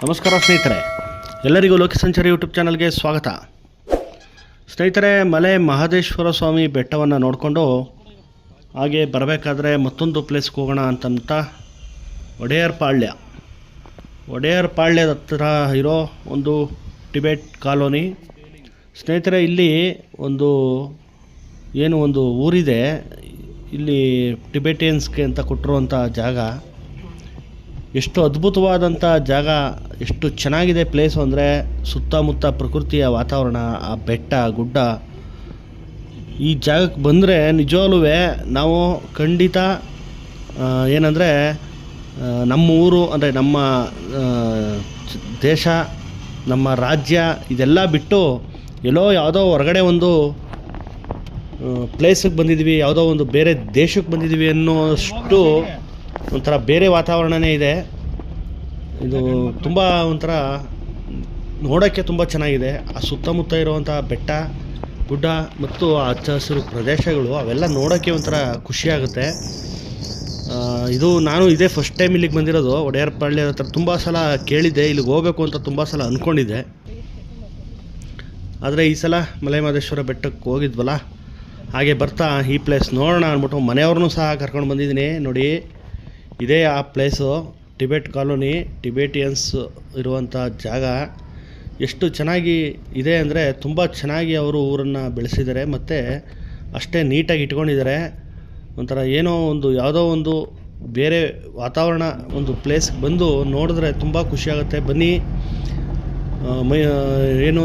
ನಮಸ್ಕಾರ ಸ್ನೇಹಿತರೆ, ಎಲ್ಲರಿಗೂ ಲೋಕ ಸಂಚಾರಿ ಯೂಟ್ಯೂಬ್ ಚಾನಲ್ಗೆ ಸ್ವಾಗತ. ಸ್ನೇಹಿತರೆ, ಮಲೆ ಮಹದೇಶ್ವರ ಸ್ವಾಮಿ ಬೆಟ್ಟವನ್ನು ನೋಡಿಕೊಂಡು ಹಾಗೆ ಬರಬೇಕಾದ್ರೆ ಮತ್ತೊಂದು ಪ್ಲೇಸ್ಗೆ ಹೋಗೋಣ ಅಂತಂತ ಒಡೆಯರ್ ಪಾಳ್ಯದ ಹತ್ರ ಇರೋ ಒಂದು ಟಿಬೆಟ್ ಕಾಲೋನಿ. ಸ್ನೇಹಿತರೆ, ಇಲ್ಲಿ ಒಂದು ಊರಿದೆ. ಇಲ್ಲಿ ಟಿಬೆಟಿಯನ್ಸ್ಗೆ ಅಂತ ಕೊಟ್ಟಿರುವಂಥ ಜಾಗ. ಎಷ್ಟು ಅದ್ಭುತವಾದಂಥ ಜಾಗ, ಎಷ್ಟು ಚೆನ್ನಾಗಿದೆ ಪ್ಲೇಸು ಅಂದರೆ ಸುತ್ತಮುತ್ತ ಪ್ರಕೃತಿಯ ವಾತಾವರಣ, ಆ ಬೆಟ್ಟ ಗುಡ್ಡ. ಈ ಜಾಗಕ್ಕೆ ಬಂದರೆ ನಿಜವಾಗ್ಲೂ ನಾವು ಖಂಡಿತ ಏನಂದರೆ ನಮ್ಮ ಊರು ಅಂದರೆ ನಮ್ಮ ದೇಶ, ನಮ್ಮ ರಾಜ್ಯ ಇದೆಲ್ಲ ಬಿಟ್ಟು ಎಲ್ಲೋ ಯಾವುದೋ ಹೊರಗಡೆ ಒಂದು ಪ್ಲೇಸಿಗೆ ಬಂದಿದ್ದೀವಿ, ಯಾವುದೋ ಒಂದು ಬೇರೆ ದೇಶಕ್ಕೆ ಬಂದಿದ್ದೀವಿ ಅನ್ನೋಷ್ಟು ಒಂಥರ ಬೇರೆ ವಾತಾವರಣವೇ ಇದೆ. ಇದು ತುಂಬ ಒಂಥರ ನೋಡೋಕ್ಕೆ ತುಂಬ ಚೆನ್ನಾಗಿದೆ. ಆ ಸುತ್ತಮುತ್ತ ಇರುವಂಥ ಬೆಟ್ಟ ಗುಡ್ಡ ಮತ್ತು ಹಚ್ಚ ಹಸಿರು ಪ್ರದೇಶಗಳು ಅವೆಲ್ಲ ನೋಡೋಕ್ಕೆ ಒಂಥರ ಖುಷಿಯಾಗುತ್ತೆ. ನಾನು ಇದೇ ಫಸ್ಟ್ ಟೈಮ್ ಇಲ್ಲಿಗೆ ಬಂದಿರೋದು. ಒಡೆಯರ್ ಪಾಳ್ಯದ ಹತ್ರ ತುಂಬ ಸಲ ಕೇಳಿದ್ದೆ, ಇಲ್ಲಿಗೆ ಹೋಗಬೇಕು ಅಂತ ತುಂಬ ಸಲ ಅಂದ್ಕೊಂಡಿದ್ದೆ. ಆದರೆ ಈ ಸಲ ಮಲೆ ಮಹದೇಶ್ವರ ಬೆಟ್ಟಕ್ಕೆ ಹೋಗಿದ್ವಲ್ಲ, ಹಾಗೆ ಬರ್ತಾ ಈ ಪ್ಲೇಸ್ ನೋಡೋಣ ಅಂದ್ಬಿಟ್ಟು ಮನೆಯವ್ರನ್ನೂ ಸಹ ಕರ್ಕೊಂಡು ಬಂದಿದ್ದೀನಿ. ನೋಡಿ, ಇದೇ ಆ ಪ್ಲೇಸು, ಟಿಬೆಟ್ ಕಾಲೋನಿ, ಟಿಬೆಟಿಯನ್ಸ್ ಇರುವಂಥ ಜಾಗ. ಎಷ್ಟು ಚೆನ್ನಾಗಿ ಇದೆ ಅಂದರೆ ತುಂಬ ಚೆನ್ನಾಗಿ ಅವರು ಊರನ್ನು ಬೆಳೆಸಿದ್ದಾರೆ ಮತ್ತು ಅಷ್ಟೇ ನೀಟಾಗಿ ಇಟ್ಕೊಂಡಿದ್ದಾರೆ. ಒಂಥರ ಯಾವುದೋ ಒಂದು ಬೇರೆ ವಾತಾವರಣ, ಒಂದು ಪ್ಲೇಸ್ಗೆ ಬಂದು ನೋಡಿದ್ರೆ ತುಂಬ ಖುಷಿಯಾಗುತ್ತೆ. ಬನ್ನಿ.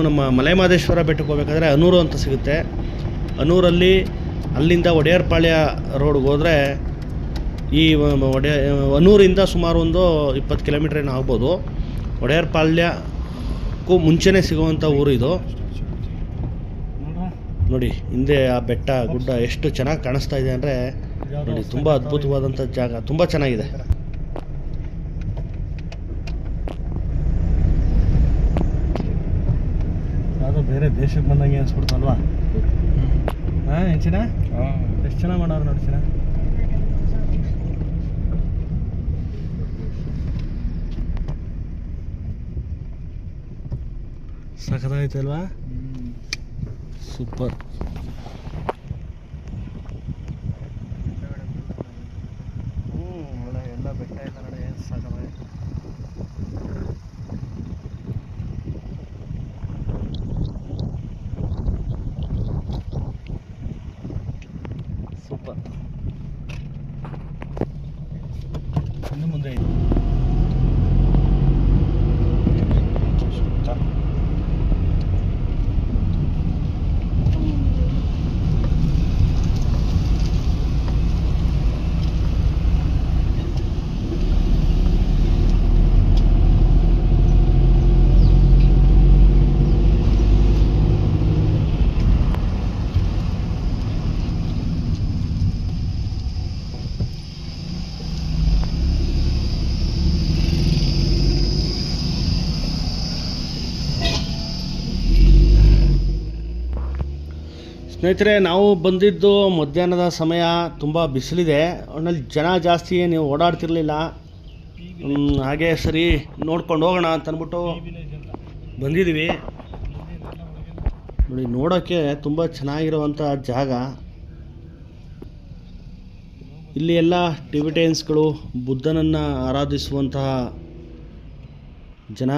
ನಮ್ಮ ಮಲೆ ಮಹದೇಶ್ವರ ಬೆಟ್ಟಕ್ಕೆ ಹೋಗ್ಬೇಕಾದ್ರೆ ಅನೂರು ಅಂತ ಸಿಗುತ್ತೆ. ಅಲ್ಲಿಂದ ಒಡೆಯರ್ ಪಾಳ್ಯ ರೋಡ್ಗೆ ಹೋದರೆ ಈ ಅನೂರಿಂದ ಸುಮಾರು ಒಂದು 20 ಕಿಲೋಮೀಟ್ರ್ ಏನೋ ಆಗ್ಬೋದು. ಒಡೆಯರ್ ಪಾಳ್ಯಕ್ಕೂ ಮುಂಚೆನೇ ಸಿಗುವಂಥ ಊರು ಇದು. ನೋಡಿ, ಹಿಂದೆ ಆ ಬೆಟ್ಟ ಗುಡ್ಡ ಎಷ್ಟು ಚೆನ್ನಾಗಿ ಕಾಣಿಸ್ತಾ ಇದೆ ಅಂದರೆ ನೋಡಿ, ತುಂಬ ಅದ್ಭುತವಾದಂಥ ಜಾಗ, ತುಂಬ ಚೆನ್ನಾಗಿದೆ. ಯಾವುದೋ ಬೇರೆ ದೇಶಕ್ಕೆ ಬಂದಂಗೆ ಅನ್ಸ್ಬಿಡ್ತಲ್ವಾ? ಏನು ಚೆನ್ನಾಗಿ ಎಷ್ಟು ಚೆನ್ನಾಗಿ ಮಾಡೋರು ನೋಡಿ. ಚೆನ್ನಾಗಿ ಸಖತ್ತಾಗೈತಲ್ವಾ? ಸೂಪರ್. ಒಳ್ಳೆ ಎಲ್ಲ ಬೆಟ್ಟ ಎಲ್ಲ ನೋಡಿ, ಏನು ಸಾಕಾಗೈತೆ. ಸೂಪರ್. ಇನ್ನು ಮುಂದೆ ಇದೆ. ಸ್ನೇಹಿತರೆ, ನಾವು ಬಂದಿದ್ದು ಮಧ್ಯಾಹ್ನದ ಸಮಯ. ತುಂಬ ಬಿಸಿಲಿದೆ, ಅವನಲ್ಲಿ ಜನ ಜಾಸ್ತಿ, ನೀವು ಓಡಾಡ್ತಿರ್ಲಿಲ್ಲ. ಹಾಗೆ ಸರಿ ನೋಡ್ಕೊಂಡು ಹೋಗೋಣ ಅಂತ ಅಂದ್ಬಿಟ್ಟು ಬಂದಿದ್ದೀವಿ. ನೋಡಿ, ನೋಡೋಕ್ಕೆ ತುಂಬ ಚೆನ್ನಾಗಿರುವಂಥ ಜಾಗ. ಇಲ್ಲಿ ಎಲ್ಲ ಟಿಬೆಟಿಯನ್ಸ್ಗಳು, ಬುದ್ಧನನ್ನು ಆರಾಧಿಸುವಂತಹ ಜನ.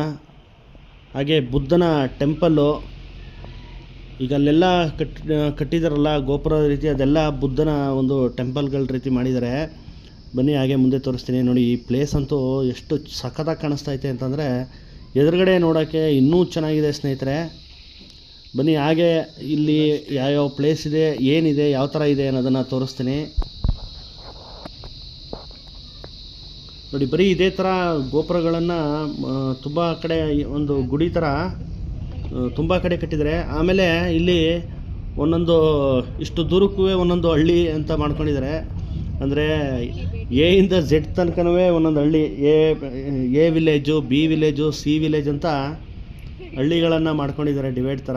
ಹಾಗೆ ಬುದ್ಧನ ಟೆಂಪಲ್ಲು ಈಗ ಅಲ್ಲೆಲ್ಲ ಕಟ್ಟಿದಾರಲ್ಲ, ಗೋಪುರದ ರೀತಿ, ಅದೆಲ್ಲ ಬುದ್ಧನ ಒಂದು ಟೆಂಪಲ್ಗಳ ರೀತಿ ಮಾಡಿದ್ದಾರೆ. ಬನ್ನಿ, ಹಾಗೆ ಮುಂದೆ ತೋರಿಸ್ತೀನಿ. ನೋಡಿ, ಈ ಪ್ಲೇಸ್ ಅಂತೂ ಎಷ್ಟು ಸಖತ್ತಾಗಿ ಕಾಣಿಸ್ತೈತೆ ಅಂತಂದರೆ ಎದುರುಗಡೆ ನೋಡೋಕ್ಕೆ ಇನ್ನೂ ಚೆನ್ನಾಗಿದೆ ಸ್ನೇಹಿತರೆ. ಬನ್ನಿ, ಹಾಗೆ ಇಲ್ಲಿ ಯಾವ್ಯಾವ ಪ್ಲೇಸ್ ಇದೆ, ಏನಿದೆ, ಯಾವ ಥರ ಇದೆ ಅನ್ನೋದನ್ನು ತೋರಿಸ್ತೀನಿ. ನೋಡಿ, ಬರೀ ಇದೇ ಥರ ಗೋಪುರಗಳನ್ನು ತುಂಬ ಕಡೆ, ಒಂದು ಗುಡಿ ಥರ ತುಂಬ ಕಡೆ ಕಟ್ಟಿದ್ದಾರೆ. ಆಮೇಲೆ ಇಲ್ಲಿ ಒಂದೊಂದು ಇಷ್ಟು ದೂರಕ್ಕೂ ಒಂದೊಂದು ಹಳ್ಳಿ ಅಂತ ಮಾಡ್ಕೊಂಡಿದ್ದಾರೆ. ಅಂದರೆ ಎಯಿಂದ ಝೆಡ್ ತನಕನೂ ಒಂದೊಂದು ಹಳ್ಳಿ, A village, B village, C village ಅಂತ ಹಳ್ಳಿಗಳನ್ನು ಮಾಡ್ಕೊಂಡಿದ್ದಾರೆ ಡಿವೈಡ್ ಥರ.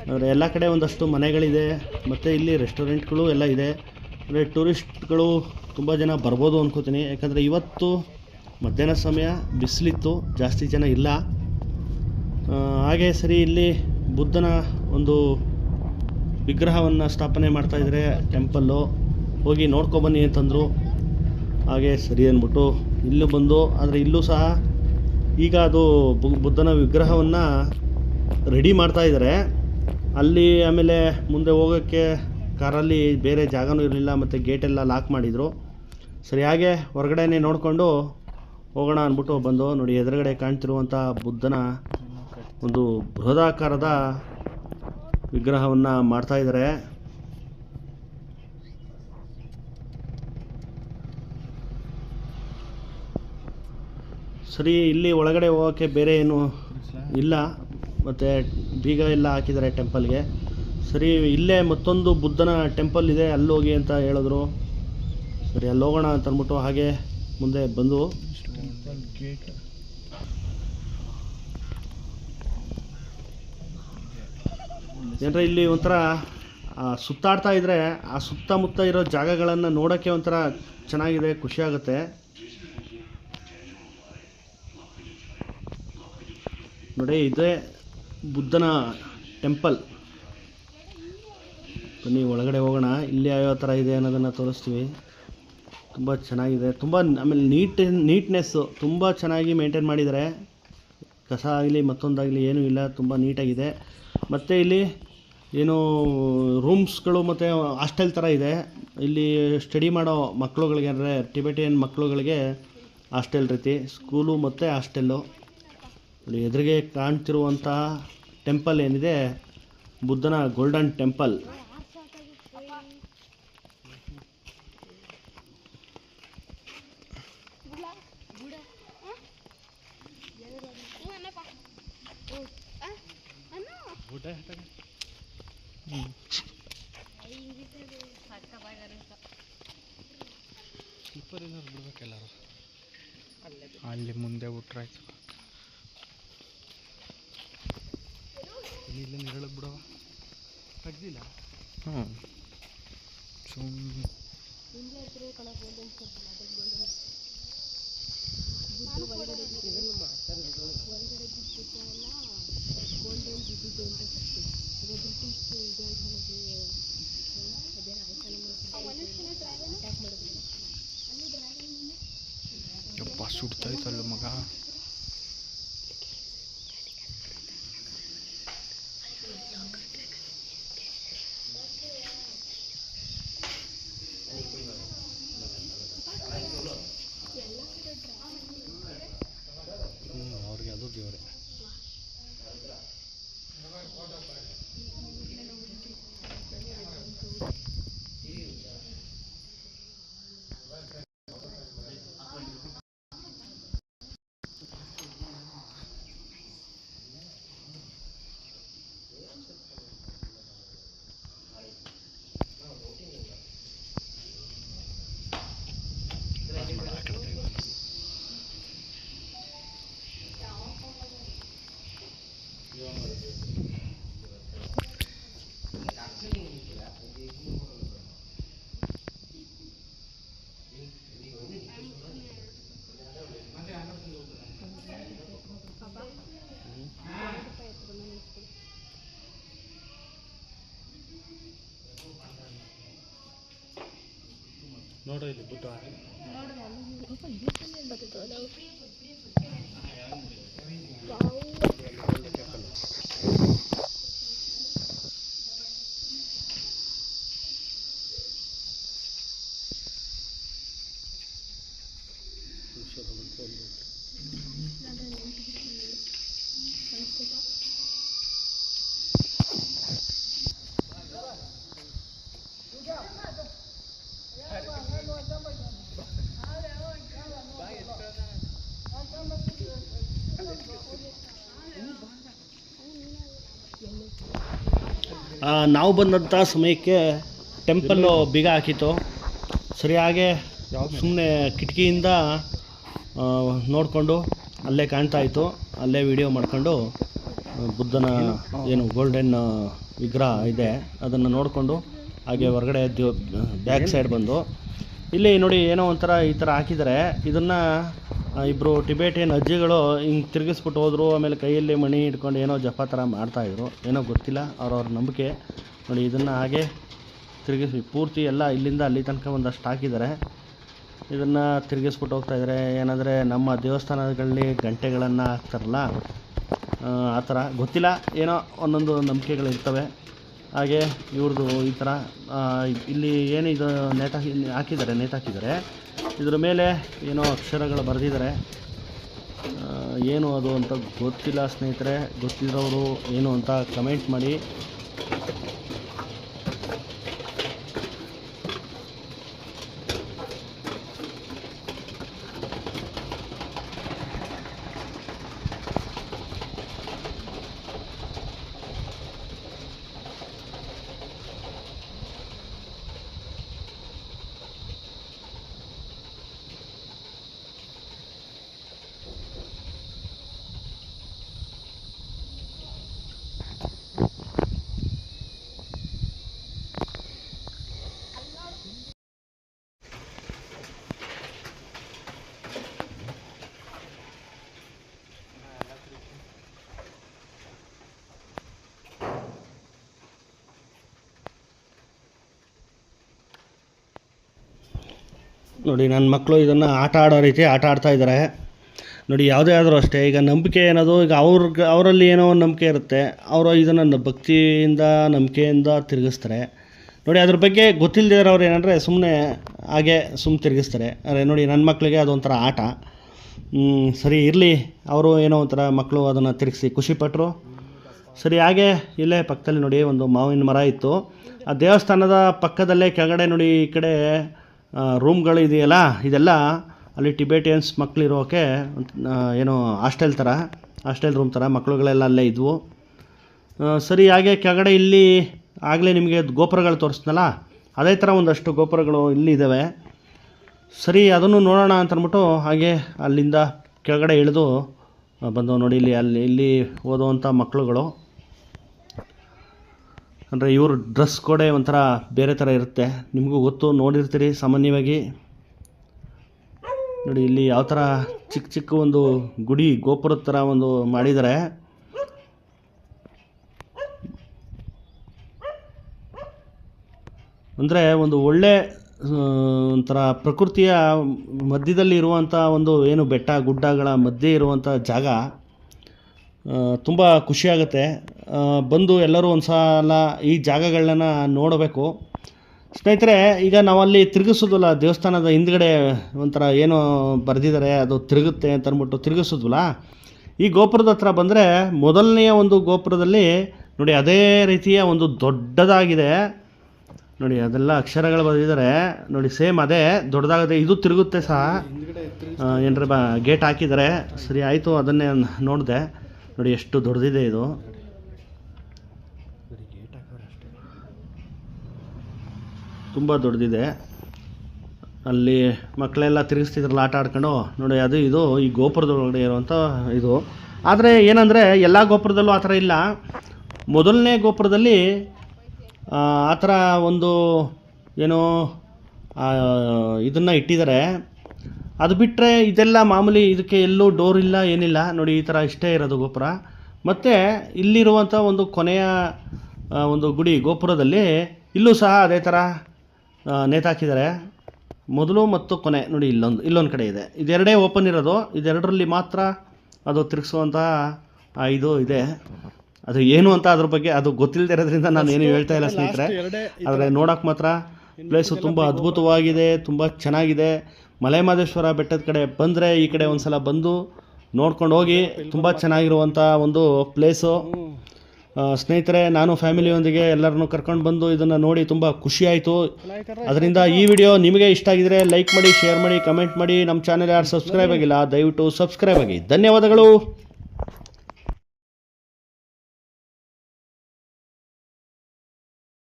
ಅಂದರೆ ಎಲ್ಲ ಕಡೆ ಒಂದಷ್ಟು ಮನೆಗಳಿದೆ ಮತ್ತು ಇಲ್ಲಿ ರೆಸ್ಟೋರೆಂಟ್ಗಳು ಎಲ್ಲ ಇದೆ. ಅಂದರೆ ಟೂರಿಸ್ಟ್ಗಳು ತುಂಬ ಜನ ಬರ್ಬೋದು ಅನ್ಕೋತೀನಿ. ಯಾಕಂದರೆ ಇವತ್ತು ಮಧ್ಯಾಹ್ನ ಸಮಯ, ಬಿಸಿಲಿತ್ತು, ಜಾಸ್ತಿ ಜನ ಇಲ್ಲ. ಹಾಗೆ ಸರಿ ಇಲ್ಲಿ ಬುದ್ಧನ ಒಂದು ವಿಗ್ರಹವನ್ನು ಸ್ಥಾಪನೆ ಮಾಡ್ತಾಯಿದ್ದಾರೆ ಟೆಂಪಲ್ಲು. ಹೋಗಿ ನೋಡ್ಕೊಬನ್ನಿ ಅಂತಂದರು. ಹಾಗೆ ಸರಿ ಅಂದ್ಬಿಟ್ಟು ಇಲ್ಲೂ ಬಂದು, ಆದರೆ ಇಲ್ಲೂ ಸಹ ಈಗ ಅದು ಬುದ್ಧನ ವಿಗ್ರಹವನ್ನು ರೆಡಿ ಮಾಡ್ತಾಯಿದ್ದಾರೆ ಅಲ್ಲಿ. ಆಮೇಲೆ ಮುಂದೆ ಹೋಗೋಕ್ಕೆ ಕಾರಲ್ಲಿ ಬೇರೆ ಜಾಗನೂ ಇರಲಿಲ್ಲ, ಮತ್ತು ಗೇಟೆಲ್ಲ ಲಾಕ್ ಮಾಡಿದರು. ಸರಿ ಹಾಗೆ ಹೊರಗಡೆನೇ ನೋಡಿಕೊಂಡು ಹೋಗೋಣ ಅಂದ್ಬಿಟ್ಟು ಬಂದು ನೋಡಿ, ಎದುರುಗಡೆ ಕಾಣ್ತಿರುವಂಥ ಬುದ್ಧನ ಒಂದು ಬೃಹದಾಕಾರದ ವಿಗ್ರಹವನ್ನು ಮಾಡ್ತಾಯಿದ್ದಾರೆ. ಸರಿ ಇಲ್ಲಿ ಒಳಗಡೆ ಹೋಗೋಕ್ಕೆ ಬೇರೆ ಏನು ಇಲ್ಲ, ಮತ್ತು ಬೀಗ ಎಲ್ಲ ಹಾಕಿದ್ದಾರೆ ಟೆಂಪಲ್ಗೆ. ಸರಿ ಇಲ್ಲೇ ಮತ್ತೊಂದು ಬುದ್ಧನ ಟೆಂಪಲ್ ಇದೆ, ಅಲ್ಲೋಗಿ ಅಂತ ಹೇಳಿದ್ರು. ಸರಿ ಅಲ್ಲಿ ಹೋಗೋಣ ಅಂತ ಅಂದ್ಬಿಟ್ಟು ಹಾಗೆ ಮುಂದೆ ಬಂದು ಏನರ ಇಲ್ಲಿ ಒಂಥರ ಸುತ್ತಾಡ್ತಾ ಇದ್ದರೆ ಆ ಸುತ್ತಮುತ್ತ ಇರೋ ಜಾಗಗಳನ್ನು ನೋಡೋಕ್ಕೆ ಒಂಥರ ಚೆನ್ನಾಗಿದೆ, ಖುಷಿಯಾಗುತ್ತೆ. ನೋಡಿ ಇದೇ ಬುದ್ಧನ ಟೆಂಪಲ್. ಬನ್ನಿ ಒಳಗಡೆ ಹೋಗೋಣ, ಇಲ್ಲಿ ಯಾವ ಥರ ಇದೆ ಅನ್ನೋದನ್ನು ತೋರಿಸ್ತೀವಿ. ತುಂಬ ಚೆನ್ನಾಗಿದೆ, ತುಂಬ ಆಮೇಲೆ ನೀಟ್ನೆಸ್ಸು ತುಂಬ ಚೆನ್ನಾಗಿ ಮೇಂಟೈನ್ ಮಾಡಿದ್ದಾರೆ. ಕಸ ಆಗಲಿ ಮತ್ತೊಂದಾಗಲಿ ಏನೂ ಇಲ್ಲ, ತುಂಬ ನೀಟಾಗಿದೆ. ಮತ್ತು ಇಲ್ಲಿ ಏನು ರೂಮ್ಸ್ಗಳು ಮತ್ತು ಹಾಸ್ಟೆಲ್ ಥರ ಇದೆ. ಇಲ್ಲಿ ಸ್ಟಡಿ ಮಾಡೋ ಮಕ್ಕಳುಗಳಿಗೆ, ಅಂದರೆ ಟಿಬೆಟಿಯನ್ ಮಕ್ಕಳುಗಳಿಗೆ ಹಾಸ್ಟೆಲ್ ರೀತಿ, ಸ್ಕೂಲು ಮತ್ತು ಹಾಸ್ಟೆಲ್ಲು. ಇಲ್ಲಿ ಎದುರಿಗೆ ಕಾಣ್ತಿರುವಂತಹ ಟೆಂಪಲ್ ಏನಿದೆ, ಬುದ್ಧನ ಗೋಲ್ಡನ್ ಟೆಂಪಲ್. ಅಲ್ಲಿ ಮುಂದೆ ಬಿಟ್ರಾಯ್ತು. ಇಲ್ಲ ನೀರೊಳಗೆ ಬಿಡವ ತೆಗ್ದಿಲ್ಲ. ಯಪ್ಪ ಸುಡ್ತಾಯ್ತಲ್ಲ ಮಗ. ಅವ್ರಿಗೆ ಅದು ದೇವರೇ. ನೋಡ್ರಿ ಇಲ್ಲಿ ಬುದ್ಧ. ನಾವು ಬಂದಂಥ ಸಮಯಕ್ಕೆ ಟೆಂಪಲ್ಲು ಬೀಗ ಹಾಕಿತ್ತು. ಸರಿಯಾಗೆ ಸುಮ್ಮನೆ ಕಿಟಕಿಯಿಂದ ನೋಡಿಕೊಂಡು ಅಲ್ಲೇ ಕಾಣ್ತಾ ಇತ್ತು, ಅಲ್ಲೇ ವಿಡಿಯೋ ಮಾಡ್ಕೊಂಡು ಬುದ್ಧನ ಏನು ಗೋಲ್ಡನ್ ವಿಗ್ರಹ ಇದೆ ಅದನ್ನು ನೋಡಿಕೊಂಡು ಹಾಗೆ ಹೊರಗಡೆ ಬ್ಯಾಕ್ ಸೈಡ್ ಬಂದು ಇಲ್ಲಿ ನೋಡಿ ಏನೋ ಒಂಥರ ಈ ಥರ ಹಾಕಿದ್ದಾರೆ. ಇದನ್ನು ಇಬ್ಬರು ಟಿಬೇಟಿಯನ್ ಅಜ್ಜಿಗಳು ಹಿಂಗೆ ತಿರುಗಿಸ್ಬಿಟ್ಟು ಹೋದರು. ಆಮೇಲೆ ಕೈಯಲ್ಲಿ ಮಣಿ ಹಿಡ್ಕೊಂಡು ಏನೋ ಜಪ ಥರ ಮಾಡ್ತಾಯಿದ್ರು, ಏನೋ ಗೊತ್ತಿಲ್ಲ, ಅವ್ರವ್ರ ನಂಬಿಕೆ. ನೋಡಿ ಇದನ್ನು ಹಾಗೆ ತಿರುಗಿಸಿ ಪೂರ್ತಿ ಎಲ್ಲ ಇಲ್ಲಿಂದ ಅಲ್ಲಿ ತನಕ ಒಂದಷ್ಟು ಹಾಕಿದ್ದಾರೆ. ಇದನ್ನು ತಿರುಗಿಸ್ಬಿಟ್ಟು ಹೋಗ್ತಾಯಿದ್ದಾರೆ. ಏನಂದರೆ ನಮ್ಮ ದೇವಸ್ಥಾನಗಳಲ್ಲಿ ಗಂಟೆಗಳನ್ನು ಹಾಕ್ತಾರಲ್ಲ, ಆ ಥರ ಗೊತ್ತಿಲ್ಲ, ಏನೋ ಒಂದೊಂದು ನಂಬಿಕೆಗಳಿರ್ತವೆ. ಹಾಗೆ ಇವ್ರದ್ದು ಈ ಥರ ಇಲ್ಲಿ ಏನು ಇದು ನೇತಾಕಿದ್ದಾರೆ. ಇದ್ರ ಮೇಲೆ ಏನೋ ಅಕ್ಷರಗಳು ಬರೆದಿದ್ದಾರೆ. ಏನು ಅದು ಅಂತ ಗೊತ್ತಿಲ್ಲ ಸ್ನೇಹಿತರೆ. ಗೊತ್ತಿರೋರು ಏನು ಅಂತ ಕಮೆಂಟ್ ಮಾಡಿ. ನೋಡಿ ನನ್ನ ಮಕ್ಕಳು ಇದನ್ನು ಆಟ ಆಡೋ ರೀತಿ ಆಟ ಆಡ್ತಾಯಿದ್ದಾರೆ. ನೋಡಿ ಯಾವುದೇ ಆದರೂ ಅಷ್ಟೇ, ಈಗ ನಂಬಿಕೆ ಅನ್ನೋದು ಈಗ ಅವರಲ್ಲಿ ಏನೋ ಒಂದು ನಂಬಿಕೆ ಇರುತ್ತೆ, ಅವರು ಇದನ್ನು ಭಕ್ತಿಯಿಂದ ನಂಬಿಕೆಯಿಂದ ತಿರುಗಿಸ್ತಾರೆ. ನೋಡಿ ಅದ್ರ ಬಗ್ಗೆ ಗೊತ್ತಿಲ್ಲದಿರೋರು ಏನಂದರೆ ಸುಮ್ಮನೆ ಹಾಗೆ ತಿರುಗಿಸ್ತಾರೆ. ಅದೇ ನೋಡಿ ನನ್ನ ಮಕ್ಕಳಿಗೆ ಅದೊಂಥರ ಆಟ. ಸರಿ ಇರಲಿ, ಅವರು ಏನೋ ಒಂಥರ ಮಕ್ಕಳು ಅದನ್ನು ತಿರುಗಿಸಿ ಖುಷಿಪಟ್ಟರು. ಸರಿ ಹಾಗೆ ಇಲ್ಲೇ ಪಕ್ಕದಲ್ಲಿ ನೋಡಿ ಒಂದು ಮಾವಿನ ಮರ ಇತ್ತು. ಆ ದೇವಸ್ಥಾನದ ಪಕ್ಕದಲ್ಲೇ ಕೆಳಗಡೆ ನೋಡಿ ಈ ಕಡೆ ರೂಮ್ಗಳು ಇದೆಯಲ್ಲ, ಇದೆಲ್ಲ ಅಲ್ಲಿ ಟಿಬೇಟಿಯನ್ಸ್ ಮಕ್ಕಳಿರೋಕ್ಕೆ ಏನೋ ಹಾಸ್ಟೆಲ್ ರೂಮ್ ಥರ ಮಕ್ಕಳುಗಳೆಲ್ಲ ಅಲ್ಲೇ ಇದ್ವು. ಸರಿ ಹಾಗೆ ಕೆಳಗಡೆ ಇಲ್ಲಿ ಆಗಲೇ ನಿಮಗೆ ಗೋಪುರಗಳು ತೋರಿಸ್ನಲ್ಲ, ಅದೇ ಥರ ಒಂದಷ್ಟು ಗೋಪುರಗಳು ಇಲ್ಲಿ ಇದ್ದಾವೆ. ಸರಿ ಅದನ್ನು ನೋಡೋಣ ಅಂತ ಅಂದ್ಬಿಟ್ಟು ಹಾಗೆ ಅಲ್ಲಿಂದ ಕೆಳಗಡೆ ಇಳಿದು ಬಂದವು. ನೋಡಿ ಇಲ್ಲಿ ಓದುವಂಥ ಮಕ್ಕಳುಗಳು ಅಂದರೆ ಇವ್ರ ಡ್ರೆಸ್ ಕೋಡೆ ಒಂಥರ ಬೇರೆ ಥರ ಇರುತ್ತೆ, ನಿಮಗೂ ಗೊತ್ತು, ನೋಡಿರ್ತೀರಿ ಸಾಮಾನ್ಯವಾಗಿ. ನೋಡಿ ಇಲ್ಲಿ ಯಾವ ಥರ ಚಿಕ್ಕ ಒಂದು ಗುಡಿ ಗೋಪುರದ ಥರ ಒಂದು ಮಾಡಿದ್ದಾರೆ. ಅಂದರೆ ಒಂದು ಒಳ್ಳೆ ಒಂಥರ ಪ್ರಕೃತಿಯ ಮಧ್ಯದಲ್ಲಿ ಇರುವಂಥ ಒಂದು ಏನು ಬೆಟ್ಟ ಗುಡ್ಡಗಳ ಮಧ್ಯೆ ಇರುವಂಥ ಜಾಗ ತುಂಬ ಖುಷಿಯಾಗುತ್ತೆ. ಬಂದು ಎಲ್ಲರೂ ಒಂದು ಸಲ ಈ ಜಾಗಗಳನ್ನ ನೋಡಬೇಕು ಸ್ನೇಹಿತರೆ. ಈಗ ನಾವಲ್ಲಿ ತಿರುಗಿಸೋದಲ್ಲ, ದೇವಸ್ಥಾನದ ಹಿಂದ್ಗಡೆ ಒಂಥರ ಏನೋ ಬರೆದಿದ್ದಾರೆ, ಅದು ತಿರುಗುತ್ತೆ ಅಂತ ಅಂದ್ಬಿಟ್ಟು ತಿರುಗಿಸೋದ್ವಲ್ಲ, ಈ ಗೋಪುರದ ಹತ್ರ ಬಂದರೆ ಮೊದಲನೆಯ ಒಂದು ಗೋಪುರದಲ್ಲಿ ನೋಡಿ ಅದೇ ರೀತಿಯ ಒಂದು ದೊಡ್ಡದಾಗಿದೆ. ನೋಡಿ ಅದೆಲ್ಲ ಅಕ್ಷರಗಳು ಬರೆದಿದ್ದಾರೆ ನೋಡಿ, ಸೇಮ್ ಅದೇ ದೊಡ್ಡದಾಗಿದೆ. ಇದು ತಿರುಗುತ್ತೆ ಸಹ, ಏನರ ಗೇಟ್ ಹಾಕಿದ್ದಾರೆ. ಸರಿ ಆಯಿತು, ಅದನ್ನೇ ನೋಡಿದೆ. ನೋಡಿ ಎಷ್ಟು ದೊಡ್ಡದಿದೆ ಇದು. ತುಂಬ ದೊಡ್ಡದಿದೆ. ಅಲ್ಲಿ ಮಕ್ಕಳೆಲ್ಲ ತಿರುಗಿಸ್ತಿದ್ರಲ್ಲ ಆಟ ಆಡ್ಕೊಂಡು, ನೋಡಿ ಇದು ಈ ಗೋಪುರದೊಳಗಡೆ ಇರುವಂಥ ಇದು. ಆದರೆ ಏನಂದರೆ ಎಲ್ಲ ಗೋಪುರದಲ್ಲೂ ಆ ಥರ ಇಲ್ಲ. ಮೊದಲನೇ ಗೋಪುರದಲ್ಲಿ ಆ ಥರ ಒಂದು ಏನೋ ಇದನ್ನು ಇಟ್ಟಿದ್ದಾರೆ. ಅದು ಬಿಟ್ಟರೆ ಇದೆಲ್ಲ ಮಾಮೂಲಿ, ಇದಕ್ಕೆ ಎಲ್ಲೂ ಡೋರ್ ಇಲ್ಲ, ಏನಿಲ್ಲ. ನೋಡಿ ಈ ಥರ ಇಷ್ಟೇ ಇರೋದು ಗೋಪುರ. ಮತ್ತು ಇಲ್ಲಿರುವಂಥ ಒಂದು ಕೊನೆಯ ಒಂದು ಗುಡಿ ಗೋಪುರದಲ್ಲಿ ಇಲ್ಲೂ ಸಹ ಅದೇ ಥರ ನೇತಾಕಿದ್ದಾರೆ. ಮೊದಲು ಮತ್ತು ಕೊನೆ ನೋಡಿ ಇಲ್ಲೊಂದು ಕಡೆ ಇದೆ. ಇದೆರಡೇ ಓಪನ್ ಇರೋದು, ಇದೆರಡರಲ್ಲಿ ಮಾತ್ರ ಅದು ತಿರುಗಿಸುವಂಥ ಇದು ಇದೆ. ಅದು ಏನು ಅಂತ ಅದ್ರ ಬಗ್ಗೆ ಅದು ಗೊತ್ತಿಲ್ಲದೆ ಇರೋದ್ರಿಂದ ನಾನು ಏನು ಹೇಳ್ತಾ ಇಲ್ಲ ಸ್ನೇಹಿತರೆ. ಆದರೆ ನೋಡೋಕೆ ಮಾತ್ರ ಪ್ಲೇಸು ತುಂಬ ಅದ್ಭುತವಾಗಿದೆ, ತುಂಬ ಚೆನ್ನಾಗಿದೆ. ಮಲೆಮಹದೇಶ್ವರ ಬೆಟ್ಟದ ಕಡೆ ಬಂದರೆ ಈ ಕಡೆ ಒಂದು ಸಲ ಬಂದು ನೋಡ್ಕೊಂಡು ಹೋಗಿ, ತುಂಬ ಚೆನ್ನಾಗಿರುವಂಥ ಒಂದು ಪ್ಲೇಸು ಸ್ನೇಹಿತರೆ. ನಾನು ಫ್ಯಾಮಿಲಿಯೊಂದಿಗೆ ಎಲ್ಲರನ್ನೂ ಕರ್ಕೊಂಡು ಬಂದು ಇದನ್ನು ನೋಡಿ ತುಂಬ ಖುಷಿಯಾಯಿತು. ಅದರಿಂದ ಈ ವಿಡಿಯೋ ನಿಮಗೆ ಇಷ್ಟ ಆಗಿದರೆ ಲೈಕ್ ಮಾಡಿ, ಶೇರ್ ಮಾಡಿ, ಕಮೆಂಟ್ ಮಾಡಿ. ನಮ್ಮ ಚಾನೆಲ್ ಯಾರು ಸಬ್ಸ್ಕ್ರೈಬ್ ಆಗಿಲ್ಲ ದಯವಿಟ್ಟು ಸಬ್ಸ್ಕ್ರೈಬ್ ಆಗಿ. ಧನ್ಯವಾದಗಳು.